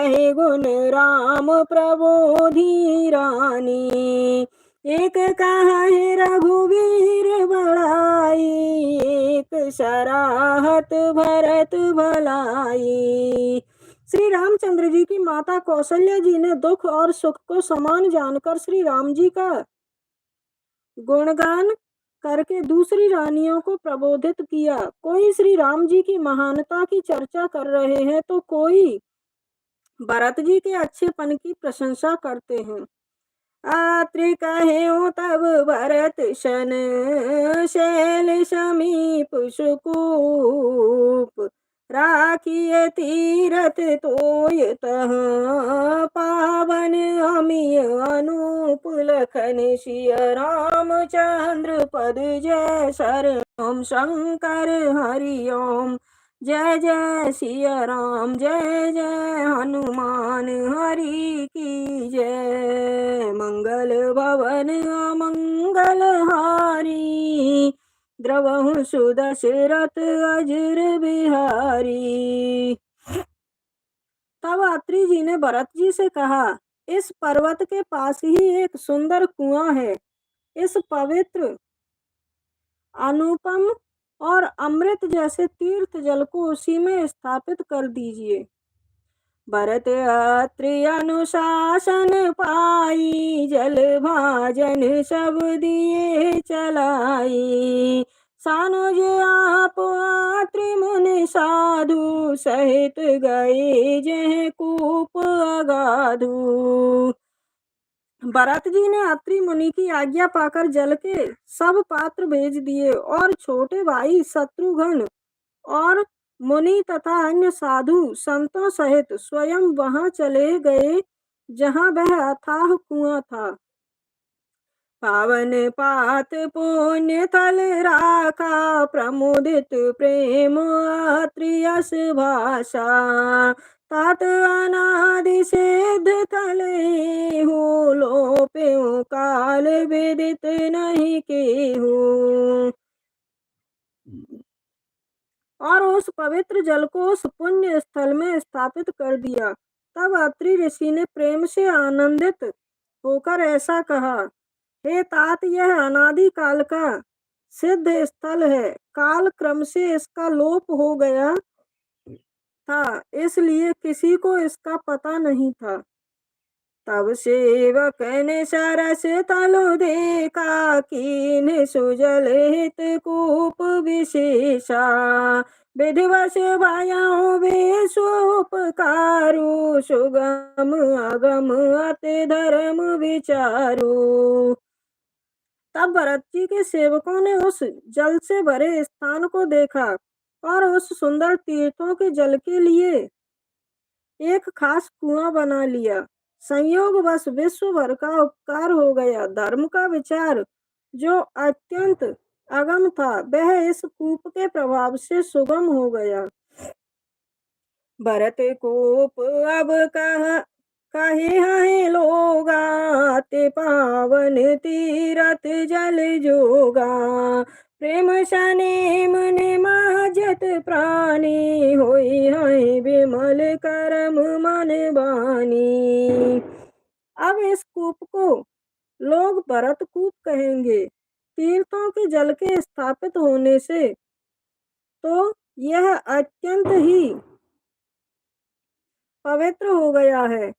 कहे गुण राम प्रबोधि रानी। एक कहे रघुवीर बड़ाई, एक सराहत भरत भलाई। श्री रामचंद्र जी की माता कौशल्या जी ने दुख और सुख को समान जानकर श्री राम जी का गुणगान करके दूसरी रानियों को प्रबोधित किया। कोई श्री राम जी की महानता की चर्चा कर रहे हैं तो कोई भरत जी के अच्छेपन की प्रशंसा करते हैं। आत्रि कहेउ तब भरत सन, शैल समीप सुकूप। राखिए तीरथ तोय तहाँ, पावन अमिय अनूप। लखन सिय रामचंद्र पद जय शरण। शंकर हरि ओम जय जय सिया राम, जय जय हनुमान हरि की जय। मंगल भवन अमंगल हारी, द्रवहु सुदशरथ अजर बिहारी। तब अत्रि जी ने भरत जी से कहा, इस पर्वत के पास ही एक सुंदर कुआं है। इस पवित्र, अनुपम और अमृत जैसे तीर्थ जल को उसी में स्थापित कर दीजिए। भरत अत्रि अनुशासन पाई, जल भाजन सब दिए चलाई। सानुज आप अत्रि मुनि साधु, सहित गए जह कूप अगाधु। भरत जी ने अत्रि मुनि की आज्ञा पाकर जल के सब पात्र भेज दिए और छोटे भाई शत्रुघ्न और मुनि तथा अन्य साधु संतों सहित स्वयं वहां चले गए जहां वह अथाह कुआं था। पावन पात पुण्य थल राखा, प्रमुदित प्रेम अत्रि यश भाषा। तात अनादि सिद्ध थल हो, लोप्यो काल विदित नहीं केहू। और उस पवित्र जल को उस पुण्य स्थल में स्थापित कर दिया। तब अत्रि ऋषि ने प्रेम से आनंदित होकर ऐसा कहा, हे तात, यह अनादि काल का सिद्ध स्थल है। काल क्रम से इसका लोप हो गया था, इसलिए किसी को इसका पता नहीं था। तब सेवक ने सरस तलु देखा, कीन्ह सुजल हित कूप विशेषा। विधिवश भयउ विश्वोपकारु, सुगम अगम अति धर्म विचारु। तब भरत जी के सेवकों ने उस जल से भरे स्थान को देखा और उस सुंदर तीर्थों के जल के लिए एक खास कुआं बना लिया। संयोगवश विश्व भर का उपकार हो गया। धर्म का विचार जो अत्यंत अगम था, वह इस कूप के प्रभाव से सुगम हो गया। भरत कोप अब कहे हैं लोगा, ते पावन तीरथ जल जोगा। प्रेम सनेम ने माजत प्राणी, होई है विमल करम मन बानी। अब इस कूप को लोग भरत कूप कहेंगे। तीर्थों के जल के स्थापित होने से तो यह अत्यंत ही पवित्र हो गया है।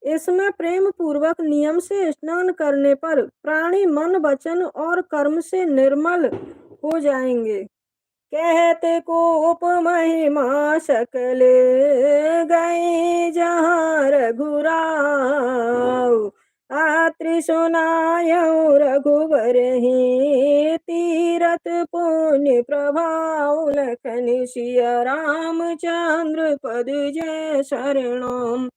इसमें प्रेम पूर्वक नियम से स्नान करने पर प्राणी मन वचन और कर्म से निर्मल हो जाएंगे। कहते कोप महिमा सकल, गए जहाँ रघुराव। अत्रि सुनायउ रघुवर ही, तीरथ पुण्य प्रभाव। लखन सिय रामचंद्र पद जय शरणम।